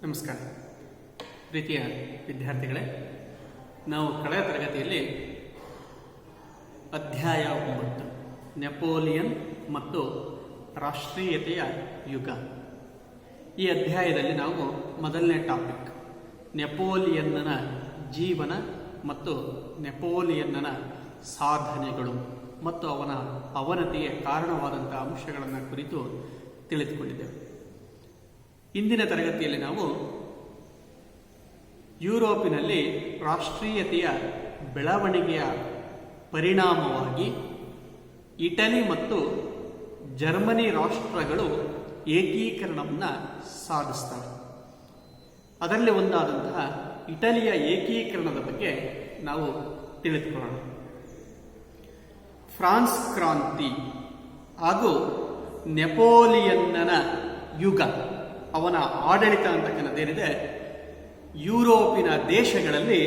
ನಮಸ್ಕಾರ ಪ್ರೀತಿಯ ವಿದ್ಯಾರ್ಥಿಗಳೇ, ನಾವು ಕಳೆದ ತರಗತಿಯಲ್ಲಿ ಅಧ್ಯಾಯ 9 ನೆಪೋಲಿಯನ್ ಮತ್ತು ರಾಷ್ಟ್ರೀಯತೆಯ ಯುಗ, ಈ ಅಧ್ಯಾಯದಲ್ಲಿ ನಾವು ಮೊದಲನೇ ಟಾಪಿಕ್ ನೆಪೋಲಿಯನ್ನನ ಜೀವನ ಮತ್ತು ನೆಪೋಲಿಯನ್ನನ ಸಾಧನೆಗಳು ಮತ್ತು ಅವನ ಅವನತಿಗೆ ಕಾರಣವಾದಂಥ ಅಂಶಗಳನ್ನು ಕುರಿತು ತಿಳಿದುಕೊಂಡಿದ್ದೆವು. ಇಂದಿನ ತರಗತಿಯಲ್ಲಿ ನಾವು ಯುರೋಪಿನಲ್ಲಿ ರಾಷ್ಟ್ರೀಯತೆಯ ಬೆಳವಣಿಗೆಯ ಪರಿಣಾಮವಾಗಿ ಇಟಲಿ ಮತ್ತು ಜರ್ಮನಿ ರಾಷ್ಟ್ರಗಳು ಏಕೀಕರಣವನ್ನು ಸಾಧಿಸ್ತವೆ. ಅದರಲ್ಲಿ ಒಂದಾದಂತಹ ಇಟಲಿಯ ಏಕೀಕರಣದ ಬಗ್ಗೆ ನಾವು ತಿಳಿದುಕೊಳ್ಳೋಣ. ಫ್ರಾನ್ಸ್ ಕ್ರಾಂತಿ ಹಾಗೂ ನೆಪೋಲಿಯನ್ನನ ಯುಗ, ಅವನ ಆಡಳಿತ ಅಂತಕ್ಕಂಥದ್ದೇನಿದೆ, ಯುರೋಪಿನ ದೇಶಗಳಲ್ಲಿ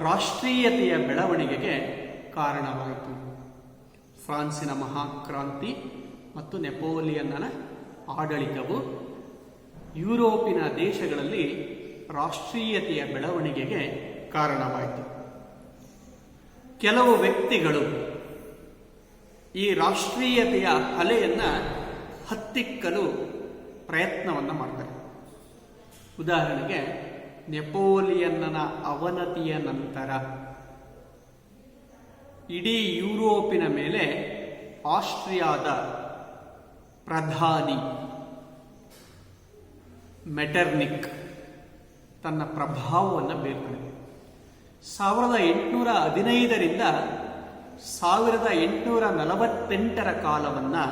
ರಾಷ್ಟ್ರೀಯತೆಯ ಬೆಳವಣಿಗೆಗೆ ಕಾರಣವಾಯಿತು. ಫ್ರಾನ್ಸಿನ ಮಹಾಕ್ರಾಂತಿ ಮತ್ತು ನೆಪೋಲಿಯನ್ನನ ಆಡಳಿತವು ಯುರೋಪಿನ ದೇಶಗಳಲ್ಲಿ ರಾಷ್ಟ್ರೀಯತೆಯ ಬೆಳವಣಿಗೆಗೆ ಕಾರಣವಾಯಿತು. ಕೆಲವು ವ್ಯಕ್ತಿಗಳು ಈ ರಾಷ್ಟ್ರೀಯತೆಯ ಅಲೆಯನ್ನು ಹತ್ತಿಕ್ಕಲು ಪ್ರಯತ್ನವನ್ನು ಮಾಡ್ತಾರೆ. ಉದಾಹರಣೆಗೆ, ನೆಪೋಲಿಯನ್ನನ ಅವನತಿಯ ನಂತರ ಇಡೀ ಯುರೋಪಿನ ಮೇಲೆ ಆಸ್ಟ್ರಿಯಾದ ಪ್ರಧಾನಿ ಮೆಟರ್ನಿಕ್ ತನ್ನ ಪ್ರಭಾವವನ್ನು ಬೀರ್ತಾನೆ. 1815ರಿಂದ 1848 ಕಾಲವನ್ನು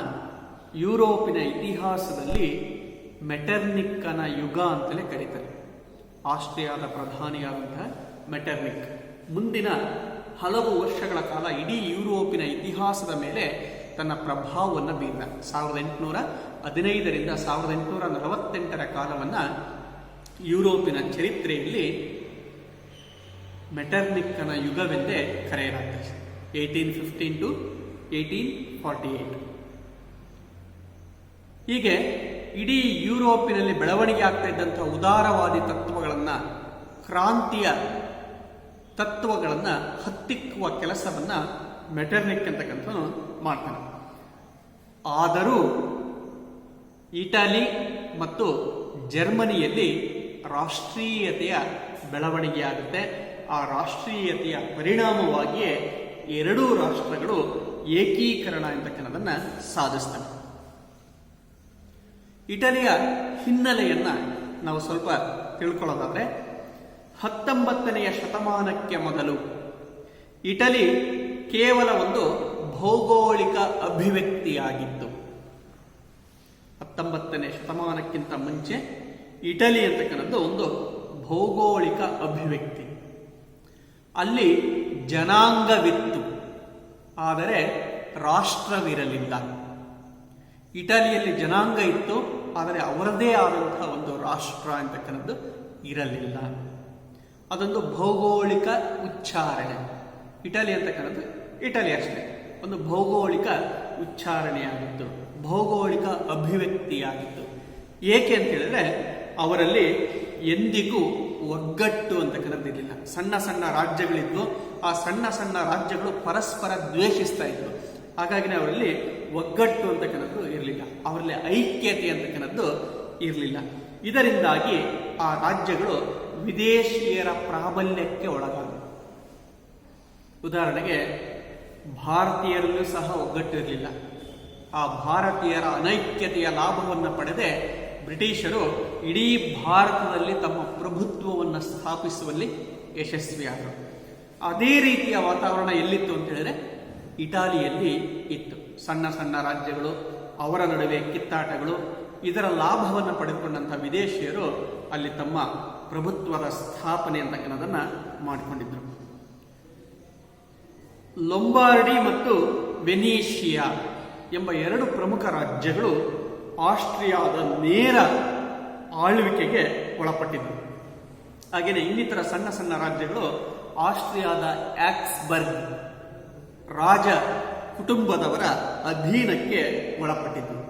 ಯುರೋಪಿನ ಇತಿಹಾಸದಲ್ಲಿ ಮೆಟರ್ನಿಕ್ಕನ ಯುಗ ಅಂತಲೇ ಕರೀತಾರೆ. ಆಸ್ಟ್ರಿಯಾದ ಪ್ರಧಾನಿಯಾದಂತಹ ಮೆಟರ್ನಿಕ್ ಮುಂದಿನ ಹಲವು ವರ್ಷಗಳ ಕಾಲ ಇಡೀ ಯುರೋಪಿನ ಇತಿಹಾಸದ ಮೇಲೆ ತನ್ನ ಪ್ರಭಾವವನ್ನು ಬೀರಿದ. 1815ರಿಂದ 1848 ಕಾಲವನ್ನು ಯುರೋಪಿನ ಚರಿತ್ರೆಯಲ್ಲಿ ಮೆಟರ್ನಿಕ್ಕನ ಯುಗವೆಂದೇ ಕರೆಯಲಾಗ್ತದೆ. 1815 to 1848. ಹೀಗೆ ಇಡೀ ಯುರೋಪಿನಲ್ಲಿ ಬೆಳವಣಿಗೆ ಆಗ್ತಾ ಇದ್ದಂಥ ಉದಾರವಾದಿ ತತ್ವಗಳನ್ನು, ಕ್ರಾಂತಿಯ ತತ್ವಗಳನ್ನು ಹತ್ತಿಕ್ಕುವ ಕೆಲಸವನ್ನು ಮೆಟರ್ನಿಕ್ ಅಂತಕ್ಕಂಥ ಮಾಡ್ತಾನೆ. ಆದರೂ ಇಟಲಿ ಮತ್ತು ಜರ್ಮನಿಯಲ್ಲಿ ರಾಷ್ಟ್ರೀಯತೆಯ ಬೆಳವಣಿಗೆ ಆಗುತ್ತೆ. ಆ ರಾಷ್ಟ್ರೀಯತೆಯ ಪರಿಣಾಮವಾಗಿಯೇ ಎರಡೂ ರಾಷ್ಟ್ರಗಳು ಏಕೀಕರಣ ಅಂತಕ್ಕನ್ನೋದನ್ನು ಸಾಧಿಸ್ತವೆ. ಇಟಲಿಯ ಹಿನ್ನೆಲೆಯನ್ನು ನಾವು ಸ್ವಲ್ಪ ತಿಳ್ಕೊಳ್ಳೋದಾದ್ರೆ, 19ನೇ ಶತಮಾನಕ್ಕೆ ಮೊದಲು ಇಟಲಿ ಕೇವಲ ಒಂದು ಭೌಗೋಳಿಕ ಅಭಿವ್ಯಕ್ತಿಯಾಗಿತ್ತು. 19ನೇ ಶತಮಾನಕ್ಕಿಂತ ಮುಂಚೆ ಇಟಲಿ ಅಂತಕ್ಕಂಥದ್ದು ಒಂದು ಭೌಗೋಳಿಕ ಅಭಿವ್ಯಕ್ತಿ. ಅಲ್ಲಿ ಜನಾಂಗವಿತ್ತು, ಆದರೆ ರಾಷ್ಟ್ರವಿರಲಿಲ್ಲ. ಇಟಲಿಯಲ್ಲಿ ಜನಾಂಗ ಇತ್ತು, ಆದರೆ ಅವರದೇ ಆದಂತಹ ಒಂದು ರಾಷ್ಟ್ರ ಅಂತಕ್ಕಂಥದ್ದು ಇರಲಿಲ್ಲ. ಅದೊಂದು ಭೌಗೋಳಿಕ ಉಚ್ಚಾರಣೆ. ಇಟಲಿ ಅಂತಕ್ಕಂಥದ್ದು ಇಟಲಿ ಅಷ್ಟೇ, ಒಂದು ಭೌಗೋಳಿಕ ಉಚ್ಚಾರಣೆಯಾಗಿತ್ತು, ಭೌಗೋಳಿಕ ಅಭಿವ್ಯಕ್ತಿಯಾಗಿತ್ತು. ಏಕೆ ಅಂತ ಹೇಳಿದ್ರೆ, ಅವರಲ್ಲಿ ಎಂದಿಗೂ ಒಗ್ಗಟ್ಟು ಅಂತಕ್ಕಂಥದ್ದು ಇರಲಿಲ್ಲ. ಸಣ್ಣ ಸಣ್ಣ ರಾಜ್ಯಗಳಿದ್ದು, ಆ ಸಣ್ಣ ಸಣ್ಣ ರಾಜ್ಯಗಳು ಪರಸ್ಪರ ದ್ವೇಷಿಸ್ತಾ ಇತ್ತು. ಹಾಗಾಗಿ ಅವರಲ್ಲಿ ಒಗ್ಗಟ್ಟು ಅಂತಕ್ಕಂಥದ್ದು ಇರಲಿಲ್ಲ, ಅವರಲ್ಲಿ ಐಕ್ಯತೆ ಅಂತಕ್ಕಂಥದ್ದು ಇರಲಿಲ್ಲ. ಇದರಿಂದಾಗಿ ಆ ರಾಜ್ಯಗಳು ವಿದೇಶಿಯರ ಪ್ರಾಬಲ್ಯಕ್ಕೆ ಒಳಗಾದವು. ಉದಾಹರಣೆಗೆ, ಭಾರತೀಯರಲ್ಲೂ ಸಹ ಒಗ್ಗಟ್ಟು ಇರಲಿಲ್ಲ. ಆ ಭಾರತೀಯರ ಅನೈಕ್ಯತೆಯ ಲಾಭವನ್ನು ಪಡೆದೇ ಬ್ರಿಟಿಷರು ಇಡೀ ಭಾರತದಲ್ಲಿ ತಮ್ಮ ಪ್ರಭುತ್ವವನ್ನು ಸ್ಥಾಪಿಸುವಲ್ಲಿ ಯಶಸ್ವಿಯಾದರು. ಅದೇ ರೀತಿಯ ವಾತಾವರಣ ಎಲ್ಲಿತ್ತು ಅಂತ ಹೇಳಿದ್ರೆ ಇಟಾಲಿಯಲ್ಲಿ ಇತ್ತು. ಸಣ್ಣ ಸಣ್ಣ ರಾಜ್ಯಗಳು, ಅವರ ನಡುವೆ ಕಿತ್ತಾಟಗಳು, ಇದರ ಲಾಭವನ್ನು ಪಡೆದುಕೊಂಡಂಥ ವಿದೇಶಿಯರು ಅಲ್ಲಿ ತಮ್ಮ ಪ್ರಭುತ್ವದ ಸ್ಥಾಪನೆ ಅಂತಕ್ಕನ್ನೋದನ್ನು ಮಾಡಿಕೊಂಡಿದ್ದರು. ಲೊಂಬಾರ್ಡಿ ಮತ್ತು ವೆನೀಷಿಯಾ ಎಂಬ ಎರಡು ಪ್ರಮುಖ ರಾಜ್ಯಗಳು ಆಸ್ಟ್ರಿಯಾದ ನೇರ ಆಳ್ವಿಕೆಗೆ ಒಳಪಟ್ಟಿದ್ದವು. ಹಾಗೆಯೇ ಇನ್ನಿತರ ಸಣ್ಣ ಸಣ್ಣ ರಾಜ್ಯಗಳು ಆಸ್ಟ್ರಿಯಾದ ಆಕ್ಸ್ಬರ್ಗ್ ರಾಜ ಕುಟುಂಬದವರ ಅಧೀನಕ್ಕೆ ಒಳಪಟ್ಟಿದ್ದವು.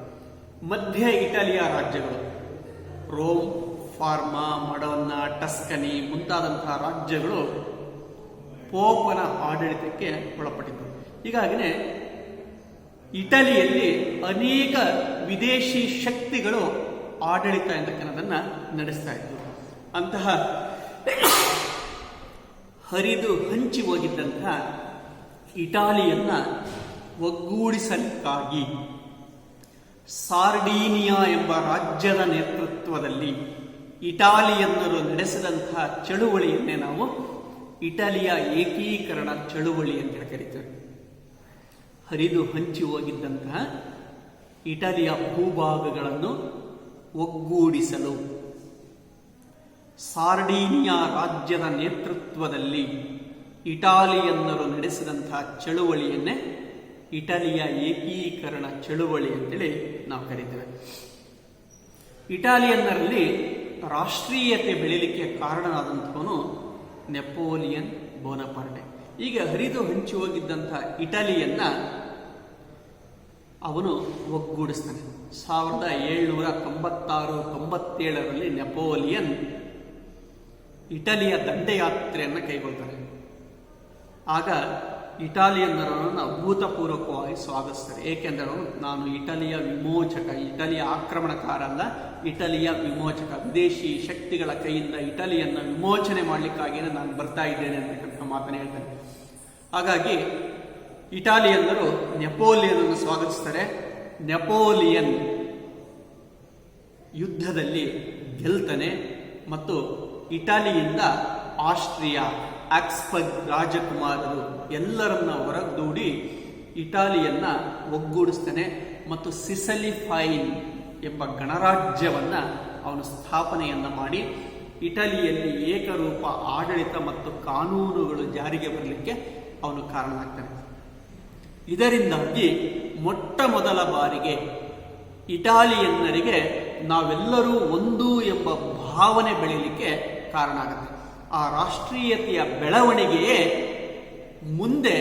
ಮಧ್ಯ ಇಟಲಿಯ ರಾಜ್ಯಗಳು ರೋಮ್, ಫಾರ್ಮಾ, ಮಡೋನ್ನ, ಟಸ್ಕನಿ ಮುಂತಾದಂತಹ ರಾಜ್ಯಗಳು ಪೋಪನ ಆಡಳಿತಕ್ಕೆ ಒಳಪಟ್ಟಿದ್ದವು. ಹೀಗಾಗಿನೇ ಇಟಲಿಯಲ್ಲಿ ಅನೇಕ ವಿದೇಶಿ ಶಕ್ತಿಗಳು ಆಡಳಿತ ಎಂದಕ್ಕನ್ನೋದನ್ನು ನಡೆಸ್ತಾ ಇದ್ದರು. ಅಂತಹ ಹರಿದು ಹಂಚಿ ಹೋಗಿದ್ದಂತಹ ಇಟಾಲಿಯನ್ನ ಒಗ್ಗೂಡಿಸಲಿಕ್ಕಾಗಿ ಸಾರ್ಡೀನಿಯಾ ಎಂಬ ರಾಜ್ಯದ ನೇತೃತ್ವದಲ್ಲಿ ಇಟಾಲಿಯನ್ನರು ನಡೆಸಿದಂತಹ ಚಳುವಳಿಯನ್ನೇ ನಾವು ಇಟಲಿಯ ಏಕೀಕರಣ ಚಳುವಳಿ ಅಂತ ಕರೀತೇವೆ. ಹರಿದು ಹಂಚಿ ಹೋಗಿದ್ದಂತಹ ಇಟಲಿಯ ಭೂಭಾಗಗಳನ್ನು ಒಗ್ಗೂಡಿಸಲು ಸಾರ್ಡೀನಿಯಾ ರಾಜ್ಯದ ನೇತೃತ್ವದಲ್ಲಿ ಇಟಾಲಿಯನ್ನರು ನಡೆಸಿದಂತಹ ಚಳುವಳಿಯನ್ನೇ ಇಟಲಿಯ ಏಕೀಕರಣ ಚಳುವಳಿ ಅಂತೇಳಿ ನಾವು ಕರೀತೇವೆ. ಇಟಾಲಿಯನ್ನರಲ್ಲಿ ರಾಷ್ಟ್ರೀಯತೆ ಬೆಳೀಲಿಕ್ಕೆ ಕಾರಣನಾದಂಥವನು ನೆಪೋಲಿಯನ್ ಬೋನಪಾರ್ಟೆ. ಈಗ ಹರಿದು ಹಂಚಿ ಹೋಗಿದ್ದಂತಹ ಇಟಲಿಯನ್ನ ಅವನು ಒಗ್ಗೂಡಿಸ್ತಾನೆ. 1796-97ರಲ್ಲಿ ನೆಪೋಲಿಯನ್ ಇಟಲಿಯ ದಂಡಯಾತ್ರೆಯನ್ನು ಕೈಗೊಳ್ತಾನೆ. ಆಗ ಇಟಾಲಿಯನ್ನರನ್ನು ಅಭೂತಪೂರ್ವಕವಾಗಿ ಸ್ವಾಗತಿಸ್ತಾರೆ. ಏಕೆಂದರೆ ನಾನು ಇಟಲಿಯ ವಿಮೋಚಕ, ಇಟಲಿಯ ಆಕ್ರಮಣಕಾರ ಅಲ್ಲ, ಇಟಲಿಯ ವಿಮೋಚಕ, ವಿದೇಶಿ ಶಕ್ತಿಗಳ ಕೈಯಿಂದ ಇಟಲಿಯನ್ನು ವಿಮೋಚನೆ ಮಾಡಲಿಕ್ಕಾಗಿಯೇ ನಾನು ಬರ್ತಾ ಇದ್ದೇನೆ ಅಂತಕ್ಕಂಥ ಮಾತನ್ನು ಹೇಳ್ತಾನೆ. ಹಾಗಾಗಿ ಇಟಾಲಿಯನ್ನರು ನೆಪೋಲಿಯನ್ ಸ್ವಾಗತಿಸ್ತಾರೆ. ನೆಪೋಲಿಯನ್ ಯುದ್ಧದಲ್ಲಿ ಗೆಲ್ತಾನೆ ಮತ್ತು ಇಟಲಿಯಿಂದ ಆಸ್ಟ್ರಿಯಾ, ಆಕ್ಸ್ಬರ್ಗ್ ರಾಜಕುಮಾರರು ಎಲ್ಲರನ್ನ ಹೊರದೂಡಿ ಇಟಾಲಿಯನ್ನ ಒಗ್ಗೂಡಿಸ್ತಾನೆ ಮತ್ತು ಸಿಸಲಿ ಫೈನ್ ಎಂಬ ಗಣರಾಜ್ಯವನ್ನ ಅವನು ಸ್ಥಾಪನೆಯನ್ನ ಮಾಡಿ ಇಟಲಿಯಲ್ಲಿ ಏಕರೂಪ ಆಡಳಿತ ಮತ್ತು ಕಾನೂನುಗಳು ಜಾರಿಗೆ ಬರಲಿಕ್ಕೆ ಅವನು ಕಾರಣನಾಗ್ತಾನೆ. ಇದರಿಂದಾಗಿ ಮೊಟ್ಟ ಮೊದಲ ಬಾರಿಗೆ ಇಟಾಲಿಯನ್ನರಿಗೆ ನಾವೆಲ್ಲರೂ ಒಂದು ಎಂಬ ಭಾವನೆ ಬೆಳೀಲಿಕ್ಕೆ ಕಾರಣ ಆಗುತ್ತೆ. ಆ ರಾಷ್ಟ್ರೀಯತೆಯ ಬೆಳವಣಿಗೆಯೇ ಮುಂದೆ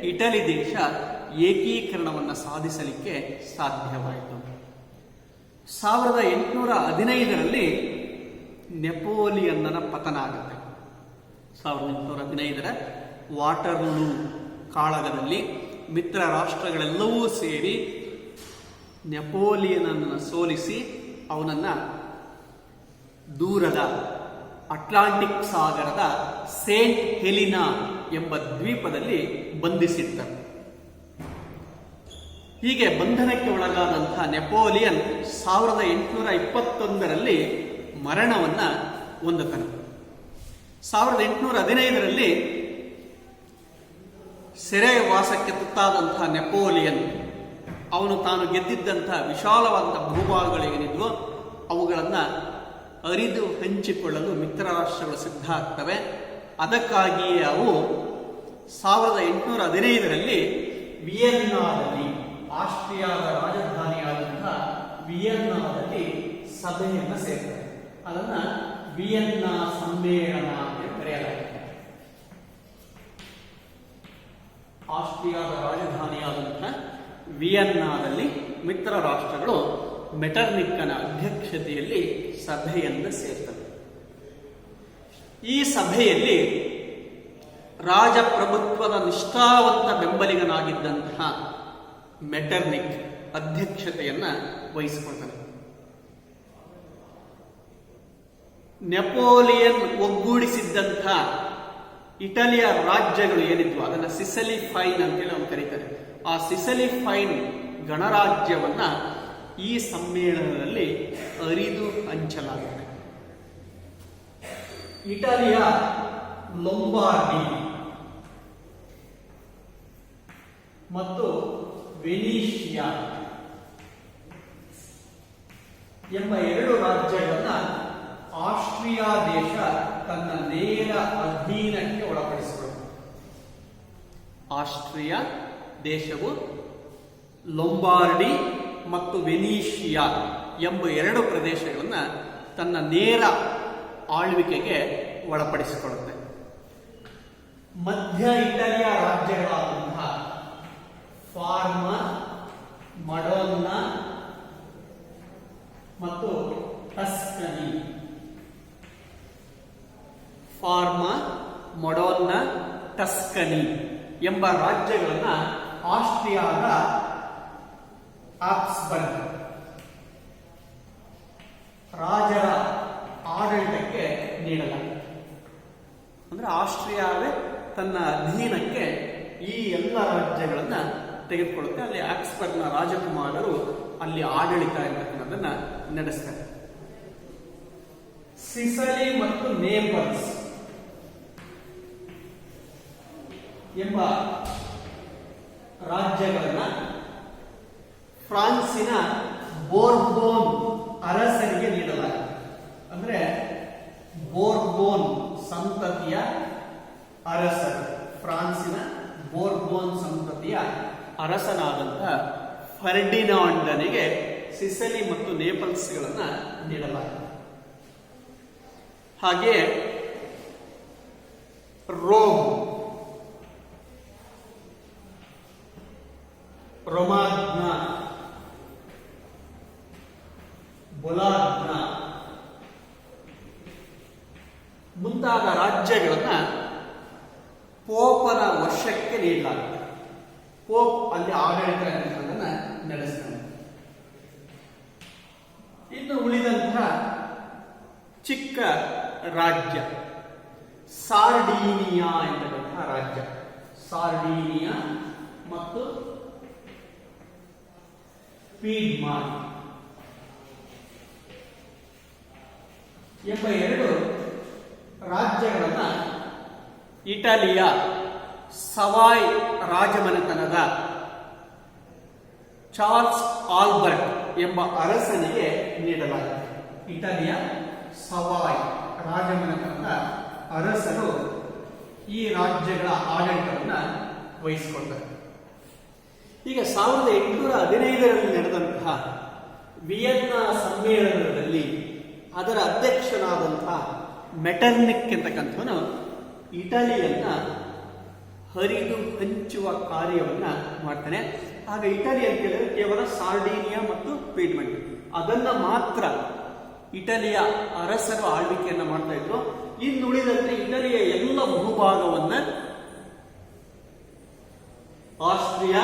ಇಟಲಿ ದೇಶ ಏಕೀಕರಣವನ್ನು ಸಾಧಿಸಲಿಕ್ಕೆ ಸಾಧ್ಯವಾಯಿತು. 1815ರಲ್ಲಿ ನೆಪೋಲಿಯನ್ನನ ಪತನ ಆಗುತ್ತೆ. 1815ರ ವಾಟರ್ಲೂ ಕಾಳಗದಲ್ಲಿ ಮಿತ್ರ ರಾಷ್ಟ್ರಗಳೆಲ್ಲವೂ ಸೇರಿ ನೆಪೋಲಿಯನನ್ನು ಸೋಲಿಸಿ ಅವನನ್ನ ದೂರದ ಅಟ್ಲಾಂಟಿಕ್ ಸಾಗರದ ಸೇಂಟ್ ಹೆಲಿನಾ ಎಂಬ ದ್ವೀಪದಲ್ಲಿ ಬಂಧಿಸಿಡ್ತಾರೆ. ಹೀಗೆ ಬಂಧನಕ್ಕೆ ಒಳಗಾದಂತಹ ನೆಪೋಲಿಯನ್ 1821ರಲ್ಲಿ ಮರಣವನ್ನ ಹೊಂದುತ್ತಾನೆ. 1815ರಲ್ಲಿ ಸೆರೆವಾಸಕ್ಕೆ ತುತ್ತಾದಂತಹ ನೆಪೋಲಿಯನ್ ಅವನು ತಾನು ಗೆದ್ದಿದ್ದಂತಹ ವಿಶಾಲವಾದ ಭೂಭಾಗಗಳೇನಿದ್ವೋ ಅವುಗಳನ್ನು ಅರಿದು ಹಂಚಿಕೊಳ್ಳಲು ಮಿತ್ರ ರಾಷ್ಟ್ರಗಳು ಸಿದ್ಧ ಆಗ್ತವೆ. ಅದಕ್ಕಾಗಿಯೇ ಅವು 1815ರಲ್ಲಿ ವಿಯೆನ್ನಾದಲ್ಲಿ, ಆಸ್ಟ್ರಿಯಾದ ರಾಜಧಾನಿಯಾದಂತಹ ವಿಯೆನ್ನಾದಲ್ಲಿ ಸಭೆಯನ್ನು ಸೇರ್ತವೆ. ಅದನ್ನ ವಿಯೆನ್ನಾ ಸಮ್ಮೇಳನ ಅಂತ ಕರೆಯಲಾಗಿದೆ. ಆಸ್ಟ್ರಿಯಾದ ರಾಜಧಾನಿಯಾದಂತಹ ವಿಯೆನ್ನಾದಲ್ಲಿ ಮಿತ್ರ ರಾಷ್ಟ್ರಗಳು ಮೆಟರ್ನಿಕ್ಕನ ಅಧ್ಯಕ್ಷತೆಯಲ್ಲಿ ಸಭೆಯನ್ನು ಸೇರ್ತವೆ. ಈ ಸಭೆಯಲ್ಲಿ ರಾಜಪ್ರಭುತ್ವದ ನಿಷ್ಠಾವಂತ ಬೆಂಬಲಿಗನಾಗಿದ್ದಂತಹ ಮೆಟರ್ನಿಕ್ ಅಧ್ಯಕ್ಷತೆಯನ್ನ ವಹಿಸಿಕೊಳ್ತಾನೆ. ನೆಪೋಲಿಯನ್ ಒಗ್ಗೂಡಿಸಿದ್ದಂಥ ಇಟಲಿಯ ರಾಜ್ಯಗಳು ಏನಿದ್ವು ಅದನ್ನ ಸಿಸಲಿ ಫೈನ್ ಅಂತೇಳಿ ನಾವು ಕರೀತಾರೆ. ಆ ಸಿಸಲಿ ಫೈನ್ ಗಣರಾಜ್ಯವನ್ನ ಈ ಸಮ್ಮೇಳನದಲ್ಲಿ ಅರಿದು ಹಂಚಲಾಗಿದೆ. ಇಟಲಿಯ ಲೊಂಬಾರ್ಡಿ ಮತ್ತು ವೆನಿಷಿಯಾ ಎಂಬ ಎರಡು ರಾಜ್ಯಗಳನ್ನ ಆಸ್ಟ್ರಿಯಾ ದೇಶ ತನ್ನ ನೇರ ಅಧೀನಕ್ಕೆ ಒಳಪಡಿಸಿಕೊಳ್ಳುತ್ತದೆ. ಆಸ್ಟ್ರಿಯಾ ದೇಶವು ಲೊಂಬಾರ್ಡಿ ಮತ್ತು ವೆನಿಷಿಯಾ ಎಂಬ ಎರಡು ಪ್ರದೇಶಗಳನ್ನು ತನ್ನ ನೇರ ಆಳ್ವಿಕೆಗೆ ಒಳಪಡಿಸಿಕೊಳ್ಳುತ್ತೆ. ಮಧ್ಯ ಇಟಲಿಯ ರಾಜ್ಯಗಳಾದಂತಹ ಫಾರ್ಮಾ, ಮಡೋನ್ನ ಮತ್ತು ಟಸ್ಕನಿ ಫಾರ್ಮಾ, ಮೊಡೋನ್ನ, ಟಸ್ಕನಿ ಎಂಬ ರಾಜ್ಯಗಳನ್ನ ಆಸ್ಟ್ರಿಯಾದ ಆಬ್ಸ್ಬರ್ಗ್ ರಾಜರ ಆಡಳಿತಕ್ಕೆ ನೀಡಲಾಗಿದೆ. ಅಂದ್ರೆ ಆಸ್ಟ್ರಿಯಾವೇ ತನ್ನ ಅಧೀನಕ್ಕೆ ಈ ಎಲ್ಲ ರಾಜ್ಯಗಳನ್ನ ತೆಗೆದುಕೊಳ್ಳುತ್ತೆ. ಅಲ್ಲಿ ಆಕ್ಸ್ಬರ್ಗ್ನ ರಾಜಕುಮಾರರು ಅಲ್ಲಿ ಆಡಳಿತ ಎಂಬತಕ್ಕಂಥದ್ದನ್ನ ನಡೆಸ್ತಾರೆ. ಸಿಸಲಿ ಮತ್ತು ನೇಪಲ್ಸ್ ಎಂಬ ರಾಜ್ಯಗಳನ್ನ ಫ್ರಾನ್ಸಿನ ಬೋರ್ಬೋನ್ ಅರಸರಿಗೆ ನೀಡಲಾಗಿದೆ. ಅಂದ್ರೆ ಬೋರ್ಬೋನ್ ಸಂತತಿಯ ಅರಸರು, ಫ್ರಾನ್ಸಿನ ಬೋರ್ಬೋನ್ ಸಂತತಿಯ ಅರಸನಾದಂತಹ ಫರ್ಡಿನಾಂಡನಿಗೆ ಸಿಸಲಿ ಮತ್ತು ನೇಪಲ್ಸ್ಗಳನ್ನ ನೀಡಲಾಗಿದೆ. ಹಾಗೆಯೇ ರೋಮ್, ರೊಮಾಗ್ನ, ಬೊಲಾಗ್ನ ಮುಂತಾದ ರಾಜ್ಯಗಳನ್ನ ಪೋಪನ ವಶಕ್ಕೆ ನೀಡಲಾಗಿದೆ. ಪೋಪ್ ಅಲ್ಲಿ ಆಡಳಿತ ಅನ್ನೋದನ್ನ ನಡೆಸ್ತಾನೆ. ಇನ್ನು ಉಳಿದಂತಹ ಚಿಕ್ಕ ರಾಜ್ಯ ಸಾರ್ಡೀನಿಯಾ ಎಂಬಂತಹ ರಾಜ್ಯ, ಸಾರ್ಡೀನಿಯಾ ಮತ್ತು ಪೀಡ್ಮಾಂಟ್ ಎಂಬ ಎರಡು ರಾಜ್ಯಗಳನ್ನ ಇಟಲಿಯ ಸವಾಯ್ ರಾಜಮನೆತನದ ಚಾರ್ಲ್ಸ್ ಆಲ್ಬರ್ಟ್ ಎಂಬ ಅರಸನಿಗೆ ನೀಡಲಾಗಿದೆ. ಇಟಲಿಯ ಸವಾಯ್ ರಾಜಮನೆತನದ ಅರಸರು ಈ ರಾಜ್ಯಗಳ ಆಡಳಿತವನ್ನು ವಹಿಸಿಕೊಂಡರು. ಈಗ 1815ರಲ್ಲಿ ನಡೆದಂತಹ ವಿಯೆನ್ನಾ ಸಮ್ಮೇಳನದಲ್ಲಿ ಅದರ ಅಧ್ಯಕ್ಷನಾದಂತಹ ಮೆಟರ್ನಿಕ್ ಎಂತಕ್ಕಂಥವನು ಇಟಲಿಯನ್ನ ಹರಿದು ಹಂಚುವ ಕಾರ್ಯವನ್ನ ಮಾಡ್ತಾನೆ. ಆಗ ಇಟಲಿ ಅಂತ ಹೇಳಿದ್ರೆ ಕೇವಲ ಸಾರ್ಡೀನಿಯಾ ಮತ್ತು ಪೀಡ್ಮೆಂಟ್ ಅದನ್ನ ಮಾತ್ರ ಇಟಲಿಯ ಅರಸರು ಆಳ್ವಿಕೆಯನ್ನ ಮಾಡ್ತಾ ಇದ್ರು. ಇನ್ನುಳಿದಂತೆ ಇಟಲಿಯ ಎಲ್ಲ ಭೂಭಾಗವನ್ನ ಆಸ್ಟ್ರಿಯಾ,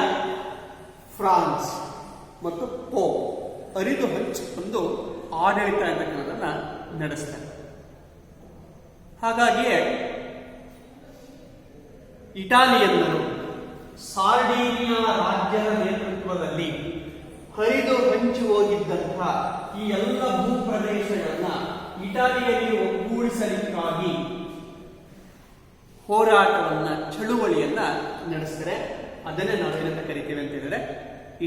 ಫ್ರಾನ್ಸ್ ಮತ್ತು ಪೋಪ್ ಅರಿದು ಹಂಚಿಕೊಂಡು ಆಡಳಿತ ಎಂತಕ್ಕಂಥದನ್ನ ನಡೆಸ್ತಾರೆ. ಹಾಗಾಗಿಯೇ ಇಟಾಲಿಯನ್ನರು ಸಾರ್ಡೀನಿಯಾ ರಾಜ್ಯದ ನೇತೃತ್ವದಲ್ಲಿ ಹರಿದು ಹಂಚಿ ಹೋಗಿದ್ದಂತಹ ಈ ಎಲ್ಲ ಭೂಪ್ರದೇಶಗಳನ್ನ ಇಟಾಲಿಯಲ್ಲಿ ಒಗ್ಗೂಡಿಸಲಿಕ್ಕಾಗಿ ಹೋರಾಟವನ್ನ, ಚಳುವಳಿಯನ್ನ ನಡೆಸಿದರೆ ಅದನ್ನೇ ನಾವೇನಂತ ಕರಿತೇವೆ ಅಂತ ಹೇಳಿದ್ರೆ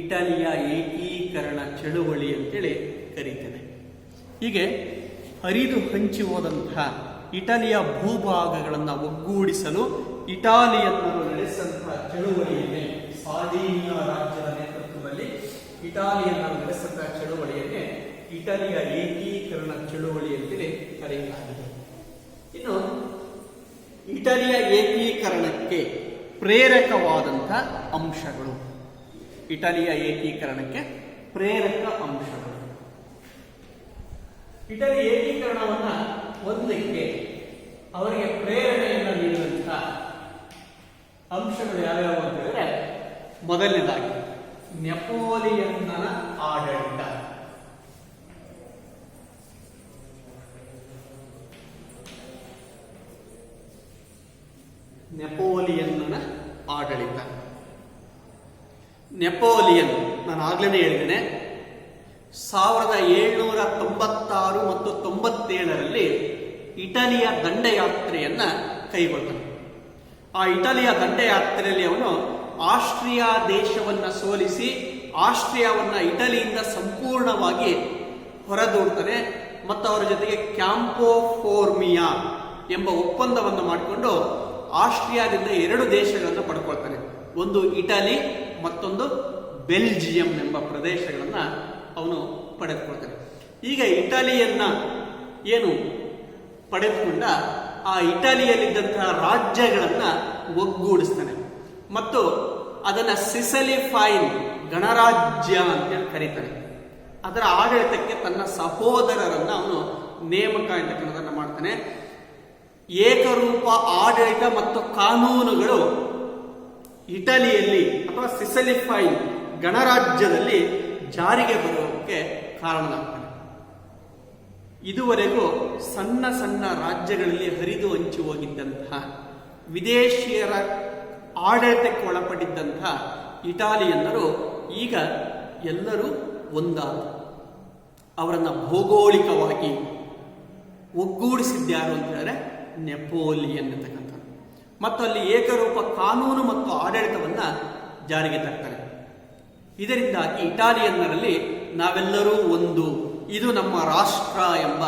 ಇಟಲಿಯ ಏಕೀಕರಣ ಚಳುವಳಿ ಅಂತೇಳಿ ಕರೀತೇವೆ. ಹೀಗೆ ಹರಿದು ಹಂಚಿ ಹೋದಂತಹ ಇಟಲಿಯ ಭೂಭಾಗಗಳನ್ನು ಒಗ್ಗೂಡಿಸಲು ಇಟಾಲಿಯನ್ನರು ನಡೆಸಿದಂತಹ ಚಳುವಳಿಯನ್ನೇ, ಸಾರ್ಡೀನಿಯಾ ರಾಜ್ಯದ ನೇತೃತ್ವದಲ್ಲಿ ಇಟಾಲಿಯನ್ನರು ನಡೆಸಿದಂತಹ ಚಳುವಳಿಯನ್ನೇ ಇಟಲಿಯ ಏಕೀಕರಣ ಚಳುವಳಿ ಅಂತೇಳಿ ಕರೆಯಲಾಗಿದೆ. ಇನ್ನು ಇಟಲಿಯ ಏಕೀಕರಣಕ್ಕೆ ಪ್ರೇರಕವಾದಂತಹ ಅಂಶಗಳು, ಇಟಲಿಯ ಏಕೀಕರಣಕ್ಕೆ ಪ್ರೇರಕ ಅಂಶಗಳು. ಇಟಲಿ ಏಕೀಕರಣವನ್ನ ಹೊಂದಲಿಕ್ಕೆ ಅವರಿಗೆ ಪ್ರೇರಣೆಯನ್ನು ನೀಡಿದಂತಹ ಅಂಶಗಳು ಯಾವ್ಯಾವು ಅಂತ ಹೇಳಿದ್ರೆ, ಮೊದಲನೇದಾಗಿ ನೆಪೋಲಿಯನ್ನ ಆಡಳಿತ. ನೆಪೋಲಿಯನ್ನ ಆಡಳಿತ. ನೆಪೋಲಿಯನ್, ನಾನು ಆಗ್ಲೇ ಹೇಳಿದ್ದೇನೆ, 1796 ಮತ್ತು 97ರಲ್ಲಿ ಇಟಲಿಯ ದಂಡಯಾತ್ರೆಯನ್ನ ಕೈಗೊಳ್ತಾನೆ. ಆ ಇಟಲಿಯ ದಂಡಯಾತ್ರೆಯಲ್ಲಿ ಅವನು ಆಸ್ಟ್ರಿಯಾ ದೇಶವನ್ನ ಸೋಲಿಸಿ ಆಸ್ಟ್ರಿಯಾವನ್ನ ಇಟಲಿಯಿಂದ ಸಂಪೂರ್ಣವಾಗಿ ಹೊರದೂಡ್ತಾನೆ ಮತ್ತು ಅವರ ಜೊತೆಗೆ ಕ್ಯಾಂಪೋ ಫೋರ್ಮಿಯಾ ಎಂಬ ಒಪ್ಪಂದವನ್ನು ಮಾಡಿಕೊಂಡು ಆಸ್ಟ್ರಿಯಾದಿಂದ 2 ದೇಶಗಳನ್ನು ಪಡ್ಕೊಳ್ತಾನೆ. ಒಂದು ಇಟಲಿ, ಮತ್ತೊಂದು ಬೆಲ್ಜಿಯಂ ಎಂಬ ಪ್ರದೇಶಗಳನ್ನ ಅವನು ಪಡೆದುಕೊಳ್ತಾನೆ. ಈಗ ಇಟಲಿಯನ್ನ ಏನು ಪಡೆದುಕೊಂಡ ಆ ಇಟಲಿಯಲ್ಲಿದ್ದಂತಹ ರಾಜ್ಯಗಳನ್ನ ಒಗ್ಗೂಡಿಸ್ತಾನೆ ಮತ್ತು ಅದನ್ನ ಸಿಸಲಿ ಫೈನ್ ಗಣರಾಜ್ಯ ಅಂತೇಳಿ ಕರೀತಾನೆ. ಅದರ ಆಡಳಿತಕ್ಕೆ ತನ್ನ ಸಹೋದರರನ್ನ ಅವನು ನೇಮಕ ಅಂತಕ್ಕಂಥದನ್ನ ಮಾಡ್ತಾನೆ. ಏಕರೂಪ ಆಡಳಿತ ಮತ್ತು ಕಾನೂನುಗಳು ಇಟಲಿಯಲ್ಲಿ ಅಥವಾ ಸಿಸಲಿಫೈನ್ ಗಣರಾಜ್ಯದಲ್ಲಿ ಜಾರಿಗೆ ಬರೋಕ್ಕೆ ಕಾರಣವಾಗ್ತದೆ. ಇದುವರೆಗೂ ಸಣ್ಣ ಸಣ್ಣ ರಾಜ್ಯಗಳಲ್ಲಿ ಹರಿದು ಹಂಚಿ ಹೋಗಿದ್ದಂತಹ ವಿದೇಶಿಯರ ಆಡಳಿತಕ್ಕೆ ಒಳಪಟ್ಟಿದ್ದಂತಹ ಇಟಾಲಿಯನ್ನರು ಈಗ ಎಲ್ಲರೂ ಒಂದಾದರು. ಅವರನ್ನು ಭೌಗೋಳಿಕವಾಗಿ ಒಗ್ಗೂಡಿಸಿದ್ಯಾರು ಅಂತ ಹೇಳಿದ್ರೆ ನೆಪೋಲಿಯನ್ ಅಂತಕ್ಕಂಥ. ಮತ್ತು ಅಲ್ಲಿ ಏಕರೂಪ ಕಾನೂನು ಮತ್ತು ಆಡಳಿತವನ್ನು ಜಾರಿಗೆ ತರ್ತಾರೆ. ಇದರಿಂದಾಗಿ ಇಟಾಲಿಯನ್ನರಲ್ಲಿ ನಾವೆಲ್ಲರೂ ಒಂದು, ಇದು ನಮ್ಮ ರಾಷ್ಟ್ರ ಎಂಬ